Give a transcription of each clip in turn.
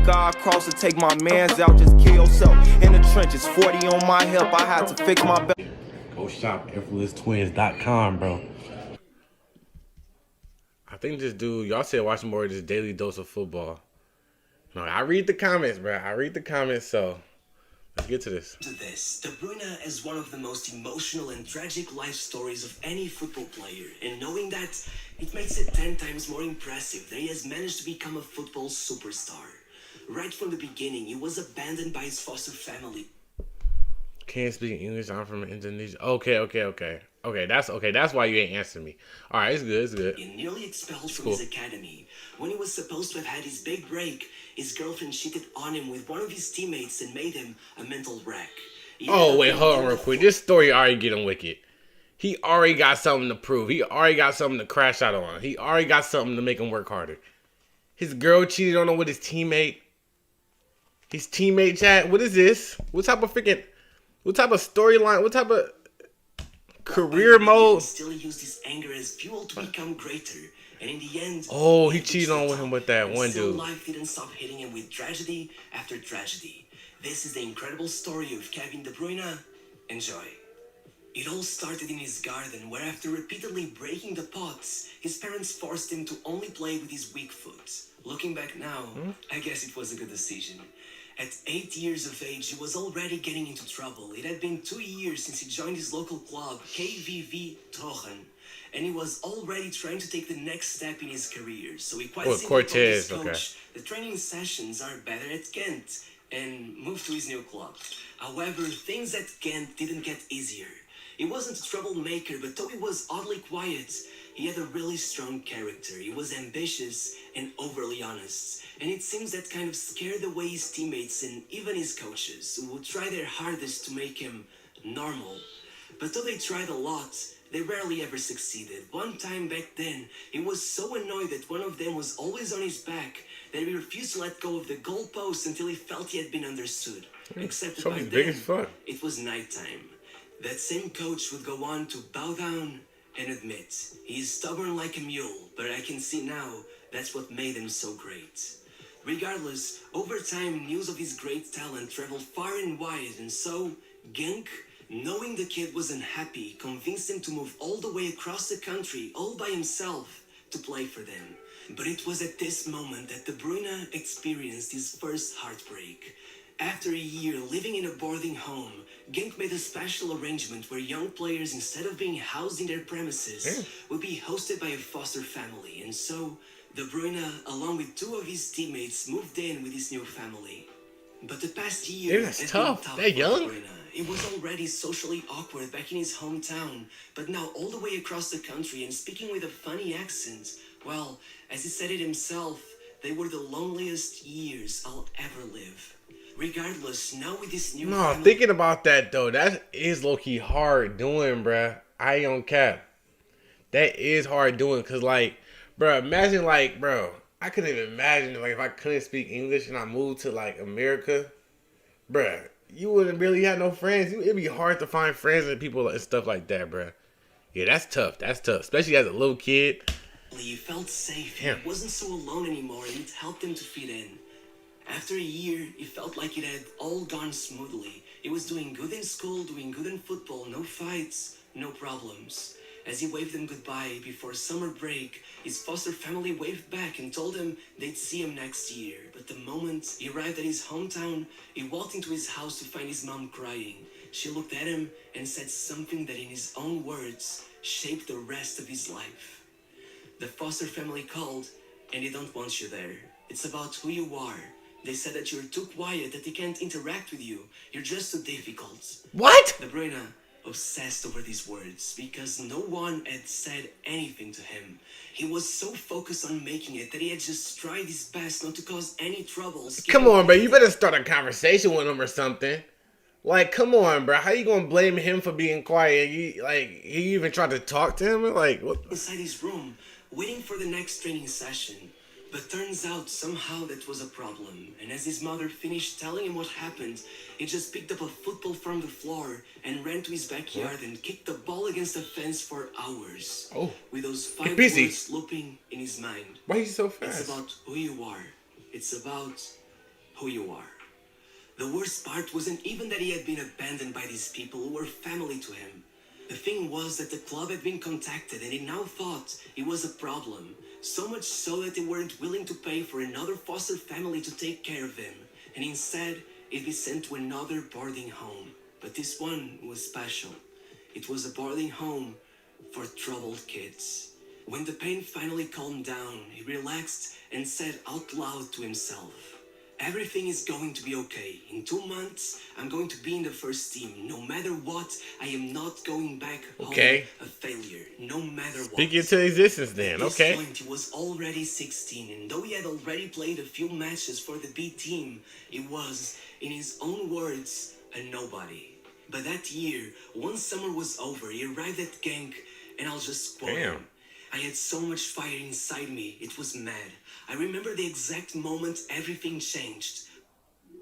God cross to take my mans out, just kill yourself. In the trenches, 40 on my hip, I had to fix my belt. Go shop effortlesstwins.com, bro. I think this dude, y'all said watch more of this daily dose of football. No, I read the comments, bro. I read the comments, so let's get to this. De Bruyne is one of the most emotional and tragic life stories of any football player, and knowing that, it makes it 10 times more impressive that he has managed to become a football superstar. Right from the beginning, he was abandoned by his foster family. Can't speak English. I'm from Indonesia. Okay, that's why you ain't answering me. All right, it's good. He nearly expelled from his academy. When he was supposed to have had his big break, his girlfriend cheated on him with one of his teammates and made him a mental wreck. Oh, wait, hold on real quick. This story already getting wicked. He already got something to prove. He already got something to crash out on. He already got something to make him work harder. His girl cheated on him with his teammate. His teammate chat. What is this? What type of storyline? What type of career mode? Still used his anger as fuel to become greater. And in the end, he cheated on with him with that one dude. Life didn't stop hitting him with tragedy after tragedy. This is the incredible story of Kevin De Bruyne. Enjoy. It all started in his garden, where after repeatedly breaking the pots, his parents forced him to only play with his weak foot. Looking back now, I guess it was a good decision. At 8 years of age, he was already getting into trouble. It had been 2 years since he joined his local club, KVV Trochen, and he was already trying to take the next step in his career. So he quite simply told his coach, the training sessions are better at Ghent, and moved to his new club. However, things at Ghent didn't get easier. He wasn't a troublemaker, but though he was oddly quiet, he had a really strong character. He was ambitious and overly honest. And it seems that kind of scared away his teammates and even his coaches, who would try their hardest to make him normal. But though they tried a lot, they rarely ever succeeded. One time back then, he was so annoyed that one of them was always on his back that he refused to let go of the goalpost until he felt he had been understood. Except that by then, it was nighttime. That same coach would go on to bow down and admit, he's stubborn like a mule, but I can see now that's what made him so great. Regardless, over time, news of his great talent traveled far and wide, and so, Genk, knowing the kid was unhappy, convinced him to move all the way across the country, all by himself, to play for them. But it was at this moment that De Bruyne experienced his first heartbreak. After a year living in a boarding home, Genk made a special arrangement where young players, instead of being housed in their premises, would be hosted by a foster family. And so, De Bruyne, along with 2 of his teammates, moved in with his new family. But the past year that's tough. They're young. It was already socially awkward back in his hometown, but now all the way across the country and speaking with a funny accent. Well, as he said it himself, they were the loneliest years I'll ever live. Regardless, now with this new family... thinking about that though, that is low-key hard doing, bruh. I ain't on cap. That is hard doing, cause like, bruh, imagine like, bro, I couldn't even imagine like if I couldn't speak English and I moved to like America, bruh, you wouldn't really have no friends. It'd be hard to find friends and people and stuff like that, bruh. Yeah, that's tough. That's tough, especially as a little kid. He felt safe. He wasn't so alone anymore, and it helped him to fit in. After a year, he felt like it had all gone smoothly. He was doing good in school, doing good in football, no fights, no problems. As he waved them goodbye before summer break, his foster family waved back and told him they'd see him next year. But the moment he arrived at his hometown, he walked into his house to find his mom crying. She looked at him and said something that in his own words shaped the rest of his life. The foster family called, and they don't want you there. It's about who you are. They said that you're too quiet, that they can't interact with you. You're just too difficult. What? De Bruyne obsessed over these words because no one had said anything to him. He was so focused on making it that he had just tried his best not to cause any troubles. Come on, bro. You better start a conversation with him or something. Like, come on, bro. How you gonna blame him for being quiet? He even tried to talk to him? Like, what? Inside his room, waiting for the next training session. But turns out somehow that was a problem. And as his mother finished telling him what happened, he just picked up a football from the floor and ran to his backyard and kicked the ball against the fence for hours. Oh. With those 5 words looping in his mind. Why is he so fast? It's about who you are. It's about who you are. The worst part wasn't even that he had been abandoned by these people who were family to him. The thing was that the club had been contacted and he now thought it was a problem. So much so that they weren't willing to pay for another foster family to take care of him. And instead, he'd be sent to another boarding home. But this one was special. It was a boarding home for troubled kids. When the pain finally calmed down, he relaxed and said out loud to himself, "Everything is going to be okay. In 2 months, I'm going to be in the first team. No matter what, I am not going back home a failure. No matter what." Speak into existence then, okay. At this point, he was already 16, and though he had already played a few matches for the B team, he was, in his own words, a nobody. But that year, once summer was over, he arrived at Genk, and I'll just quote him. "I had so much fire inside me, it was mad. I remember the exact moment everything changed.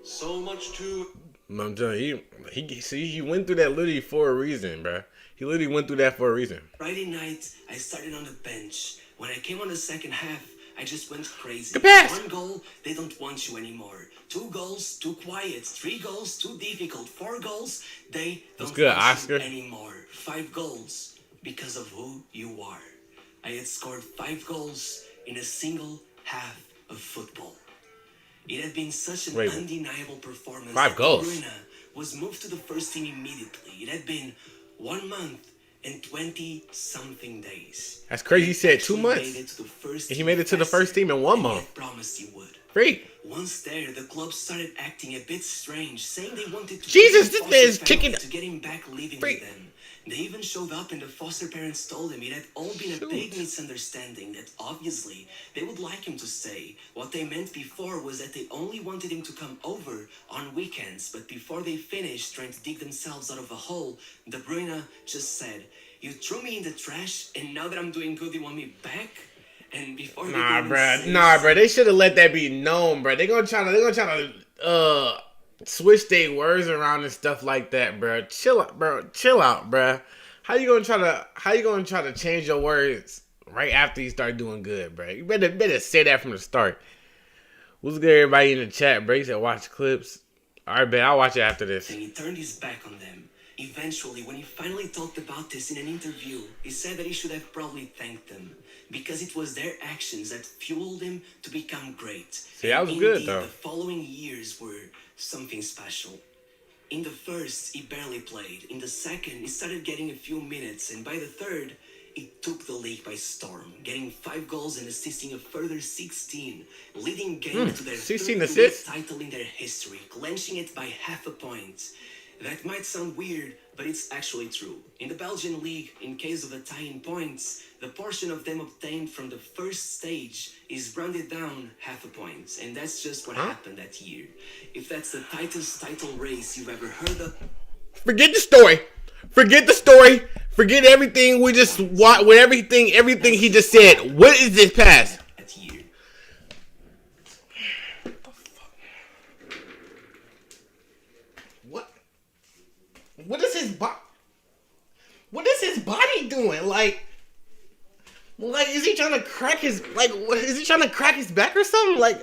So much to..." I'm telling you, he went through that literally for a reason, bro. He literally went through that for a reason. Friday night, I started on the bench. When I came on the second half, I just went crazy. Good pass. 1 goal, they don't want you anymore. 2 goals, too quiet. 3 goals, too difficult. 4 goals, they don't want you anymore. 5 goals, because of who you are. I had scored 5 goals in a single half of football. It had been such an undeniable performance. 5 goals. Bruyne was moved to the first team immediately. It had been 1 month and 20-something days. That's crazy. He said 2 months. He made it to the first team in 1 month. Promised he would. Great. Once there, the club started acting a bit strange, saying they wanted to Jesus, this man is kicking to get him back living with them. They even showed up and the foster parents told him it had all been a big misunderstanding, that obviously they would like him to stay. What they meant before was that they only wanted him to come over on weekends, but before they finished trying to dig themselves out of a hole, De Bruyne just said, "You threw me in the trash, and now that I'm doing good, you want me back?" And before Nah, bruh. They should have let that be known, bruh. They're gonna try to switch their words around and stuff like that, bruh. Chill out, bruh. How you gonna try to change your words right after you start doing good, bruh? You better say that from the start. What's good, everybody in the chat, bruh? You said watch clips. Alright, bet I'll watch it after this. And he turned his back on them. Eventually, when he finally talked about this in an interview, he said that he should have probably thanked them, because it was their actions that fueled him to become great. See, that was good, though. The following years were something special. In the first, he barely played. In the second, he started getting a few minutes, and by the third, he took the league by storm, getting 5 goals and assisting a further 16, leading Genk to their 16 third assists? title in their history, clenching it by half a point. That might sound weird, but it's actually true. In the Belgian league, in case of a tie in points, the portion of them obtained from the first stage is rounded down half a point, and that's just what happened that year. If that's the tightest title race you've ever heard of... Forget the story. Forget everything we just watched, with everything he just said. What is this pass? What is his body? What is his body doing? Like, is he trying to crack his is he trying to crack his back or something? Like,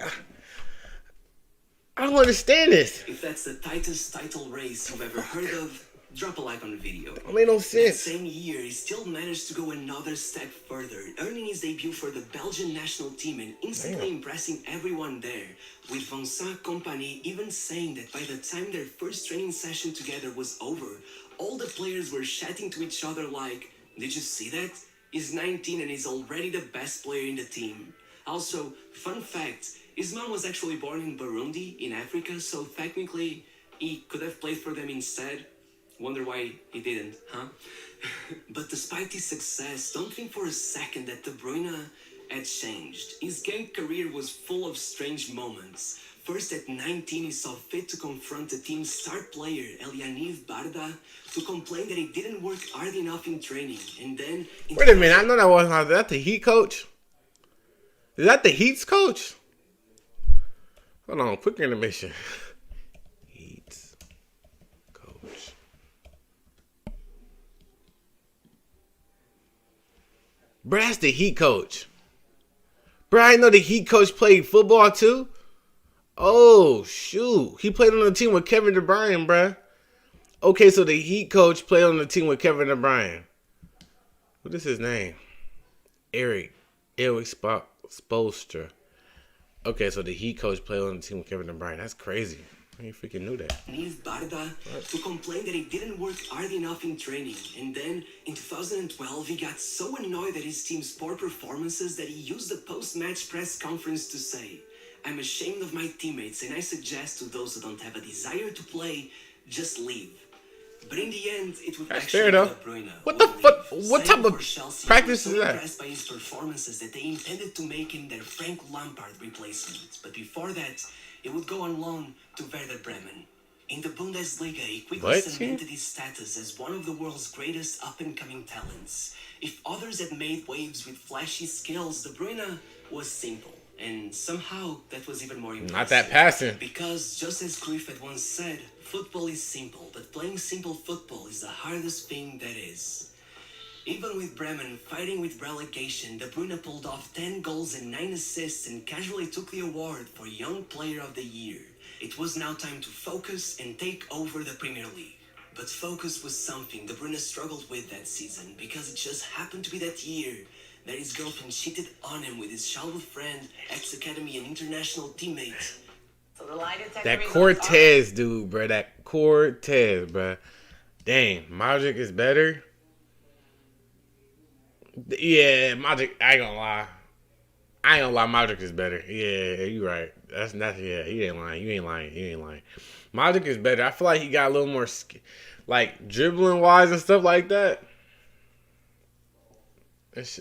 I don't understand this. If that's the tightest title race you've ever heard of, drop a like on the video. That made no sense. That same year, he still managed to go another step further, earning his debut for the Belgian national team and instantly impressing everyone there, with Vincent Kompany even saying that by the time their first training session together was over, all the players were chatting to each other like, "Did you see that? He's 19 and he's already the best player in the team." Also, fun fact, his mom was actually born in Burundi, in Africa, so technically, he could have played for them instead. Wonder why he didn't, huh? But despite his success, don't think for a second that De Bruyne had changed. His Genk career was full of strange moments. First, at 19, he saw fit to confront the team's star player, Elianiv Barda, to complain that he didn't work hard enough in training. And then... Wait a minute, I know that wasn't... Is that the Heat coach? Is that the Heat's coach? Hold on, quick intermission. Heat's coach. Bruh, that's the Heat coach. Bruh, I know the Heat coach played football too. Oh. Oh, shoot. He played on the team with Kevin De Bruyne, bruh. Okay, so the Heat coach played on the team with Kevin De Bruyne. What is his name? Eric Spoelstra. Okay, so the Heat coach played on the team with Kevin De Bruyne. That's crazy. I ain't freaking knew that. Nils Barda to complain that he didn't work hard enough in training. And then in 2012, he got so annoyed at his team's poor performances that he used the post-match press conference to say, "I'm ashamed of my teammates and I suggest to those who don't have a desire to play, just leave." But in the end, it would That's actually fair, though. be Bruyne. What the fuck? What type Saying of for Chelsea, practice they is were so that? impressed by his performances that they intended to make him their Frank Lampard replacement. But before that, it would go on loan to Werder Bremen. In the Bundesliga, he quickly What? cemented his status as one of the world's greatest up-and-coming talents. If others had made waves with flashy skills, De Bruyne was simple. And somehow, that was even more impressive. Not that passing. Because, just as Cruyff had once said, football is simple, but playing simple football is the hardest thing that is. Even with Bremen fighting with relegation, De Bruyne pulled off 10 goals and 9 assists and casually took the award for Young Player of the Year. It was now time to focus and take over the Premier League. But focus was something De Bruyne struggled with that season because it just happened to be that year that his girlfriend cheated on him with his childhood friend, ex-academy and international teammate. So the lie detector That results Cortez dude, bro. That Cortez, bro. Dang, Magic is better. Yeah, Magic. I ain't gonna lie. Magic is better. Yeah, you right. That's not. Yeah, he ain't lying. You ain't lying. Magic is better. I feel like he got a little more, like dribbling wise and stuff like that.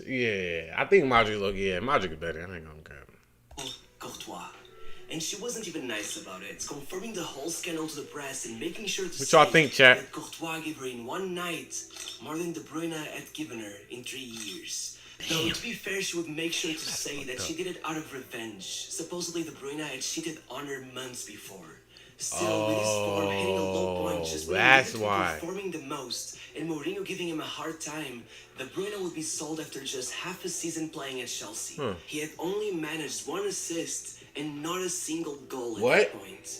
Yeah, I think Magic Magic is better. I ain't gonna grab him. Courtois. And she wasn't even nice about it, confirming the whole scandal to the press and making sure to What y'all think, chat? that Courtois gave her in one night more than De Bruyne had given her in 3 years. Though, to be fair, she would make sure to say that she did it out of revenge. Supposedly, De Bruyne had cheated on her months before. Still, with his form hitting a low point just when he that's needed to be why. performing the most, and Mourinho giving him a hard time, De Bruyne would be sold after just half a season playing at Chelsea. He had only managed 1 assist and not a single goal at What? that point.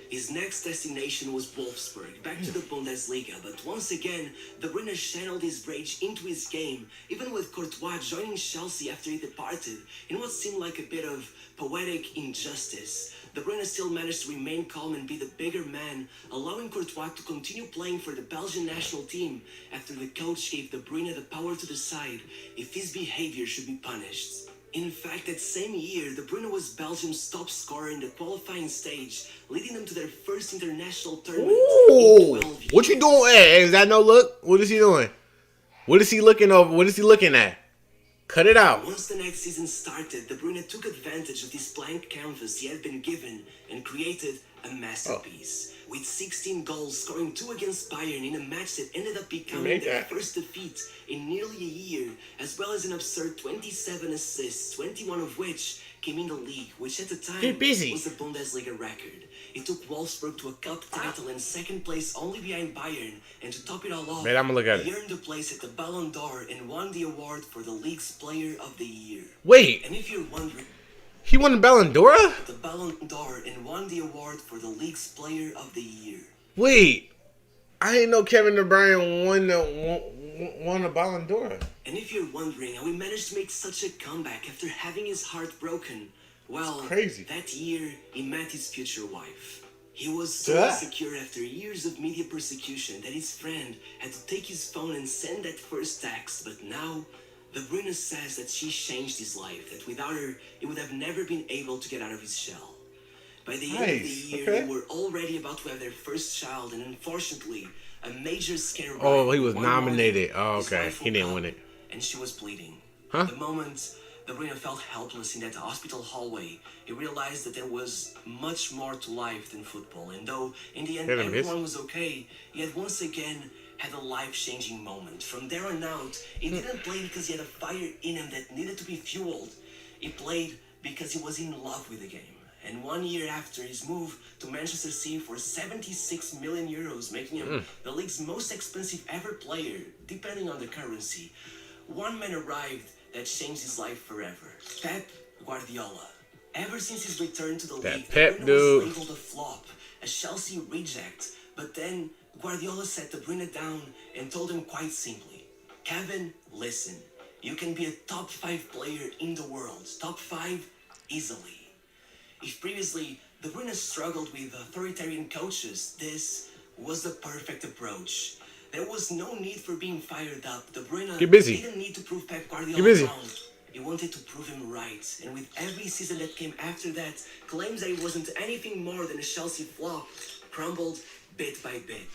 His next destination was Wolfsburg, back to the Bundesliga, but once again, De Bruyne channeled his rage into his game, even with Courtois joining Chelsea after he departed, in what seemed like a bit of poetic injustice. De Bruyne still managed to remain calm and be the bigger man, allowing Courtois to continue playing for the Belgian national team after the coach gave De Bruyne the power to decide if his behavior should be punished. In fact, that same year, De Bruyne was Belgium's top scorer in the qualifying stage, leading them to their first international tournament Ooh, in 12 years. what you doing? Hey, is that no look? What is he doing? What is he looking over? What is he looking at? Cut it out. Once the next season started, De Bruyne took advantage of this blank canvas he had been given and created a masterpiece. With 16 goals, scoring 2 against Bayern in a match that ended up becoming made their that. first defeat in nearly a year, as well as an absurd 27 assists, 21 of which came in the league, which at the time Get busy. was the Bundesliga record. It took Wolfsburg to a cup title and second place only behind Bayern, and to top it all off, Man, I'ma look at it. he earned a place at the Ballon d'Or and won the award for the league's Player of the Year. Wait, And if you're wondering, he won the Ballon d'Or? the Ballon d'Or and won the award for the league's Player of the Year. Wait, I didn't know Kevin De Bruyne won the Ballon d'Or. And if you're wondering how he managed to make such a comeback after having his heart broken, well, crazy. that year he met his future wife. He was so Yeah. insecure after years of media persecution that his friend had to take his phone and send that first text. But now, De Bruyne says that she changed his life, that without her, he would have never been able to get out of his shell. By the end of the Nice, year, okay. they were already about to have their first child, and unfortunately, a major scare. Oh, he was one nominated. morning, Oh, his okay. wife He woke didn't up win it. and she was bleeding. Huh? The moment De Bruyne felt helpless in that hospital hallway, he realized that there was much more to life than football. And though in the end Hit him, miss. everyone was okay, he had once again had a life-changing moment. From there on out, he didn't play because he had a fire in him that needed to be fueled. He played because he was in love with the game. And 1 year after his move to Manchester City for 76 million euros, making him the league's most expensive ever player, depending on the currency, one man arrived that changed his life forever. Pep Guardiola. Ever since his return to the That league, Pep De Bruyne dude. was labeled a flop, a Chelsea reject. But then Guardiola sat De Bruyne down and told him quite simply, Kevin, listen, you can be a top 5 player in the world, top 5 easily. If previously De Bruyne struggled with authoritarian coaches, this was the perfect approach. There was no need for being fired up. De Bruyne Get busy. didn't need to prove Pep Get Guardiola busy. wrong. He wanted to prove him right. And with every season that came after that, claims that he wasn't anything more than a Chelsea flop crumbled bit by bit.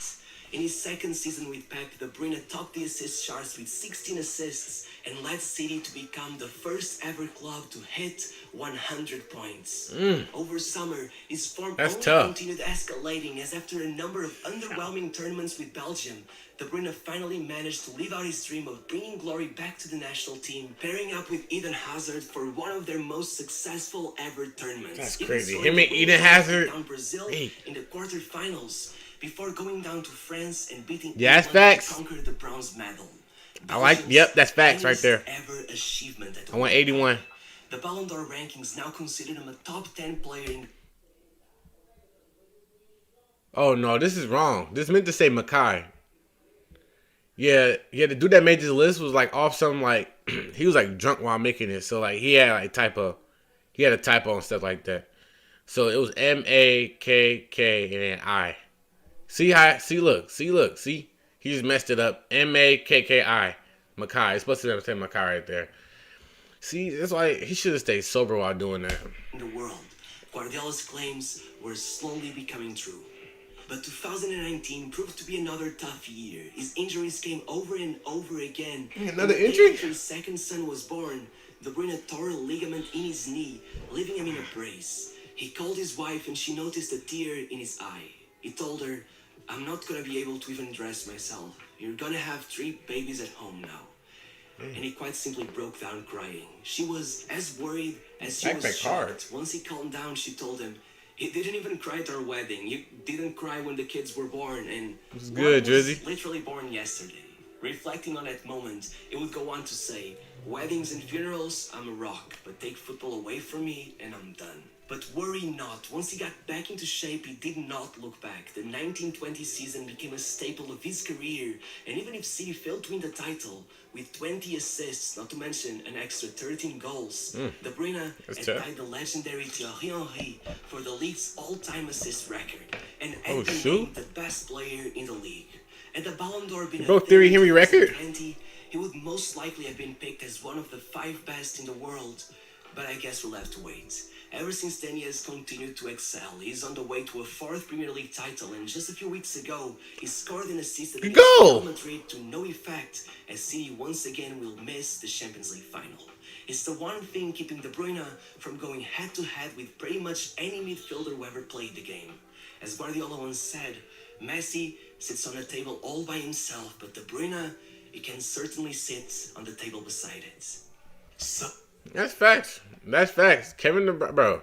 In his second season with Pep, De Bruyne topped the assist charts with 16 assists and led City to become the first ever club to hit 100 points. Over summer, his form That's only tough. continued escalating as after a number of underwhelming tournaments with Belgium, De Bruyne finally managed to live out his dream of bringing glory back to the national team, pairing up with Eden Hazard for one of their most successful ever tournaments. That's Even crazy. scoring Him and the Eden winning goal to Hazard. take down Brazil Hey. in the quarterfinals before going down to France and beating Yeah, that's England facts. to conquer the bronze medal. I like- yep, that's facts right there. Ever achievement at I want 81. The Ballon d'Or rankings now consider him a top 10 player in. Oh no, this is wrong. This meant to say Mackay. Yeah, the dude that made this list was like off some like he was like drunk while making it. So like he had like he had a typo and stuff like that. So it was M-A-K-K and then I. See he just messed it up. M-A-K-K-I. Mackay. It's supposed to say Mackay right there. See, that's why he should have stayed sober while doing that. In the world, Guardiola's claims were slowly becoming true. But 2019 proved to be another tough year. His injuries came over and over again. Another And the day injury? after his second son was born, De Bruyne tore a ligament in his knee, leaving him in a brace. He called his wife and she noticed a tear in his eye. He told her, I'm not gonna be able to even dress myself. You're gonna have 3 babies at home now. And he quite simply broke down crying. She was as worried as she Backpack was hard. shocked. Once he calmed down, she told him, he didn't even cry at our wedding. You didn't cry when the kids were born. And It's one good, was Drizzy. literally born yesterday. Reflecting on that moment, it would go on to say, weddings and funerals, I'm a rock, but take football away from me and I'm done. But worry not, once he got back into shape, he did not look back. The 1920 season became a staple of his career, and even if City failed to win the title, with 20 assists, not to mention an extra 13 goals, De Bruyne That's had tough. tied the legendary Thierry Henry for the league's all-time assist record, and had Oh, been shoot. named the best player in the league. Had the Ballon d'Or been broke a Thierry thing in Henry record? 2020, he would most likely have been picked as one of the 5 best in the world, but I guess we'll have to wait. Ever since then, he has continued to excel. He's on the way to a 4th Premier League title, and just a few weeks ago, he scored an assist against Go! Real Madrid to no effect, as City once again will miss the Champions League final. It's the one thing keeping De Bruyne from going head-to-head with pretty much any midfielder who ever played the game. As Guardiola once said, Messi sits on the table all by himself, but De Bruyne, he can certainly sit on the table beside it. So, That's facts. That's facts. Kevin De Bruyne, bro,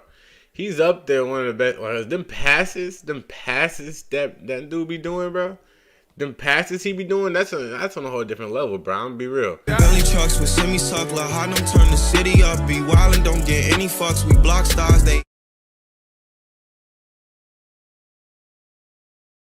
he's up there one of the best. Well, them passes that dude be doing, bro. Them passes he be doing, that's on a whole different level, bro. I'm gonna be real. Belly trucks with semi-suck, La Harlem turn the city up. Be wild and don't get any fucks. We block stars, they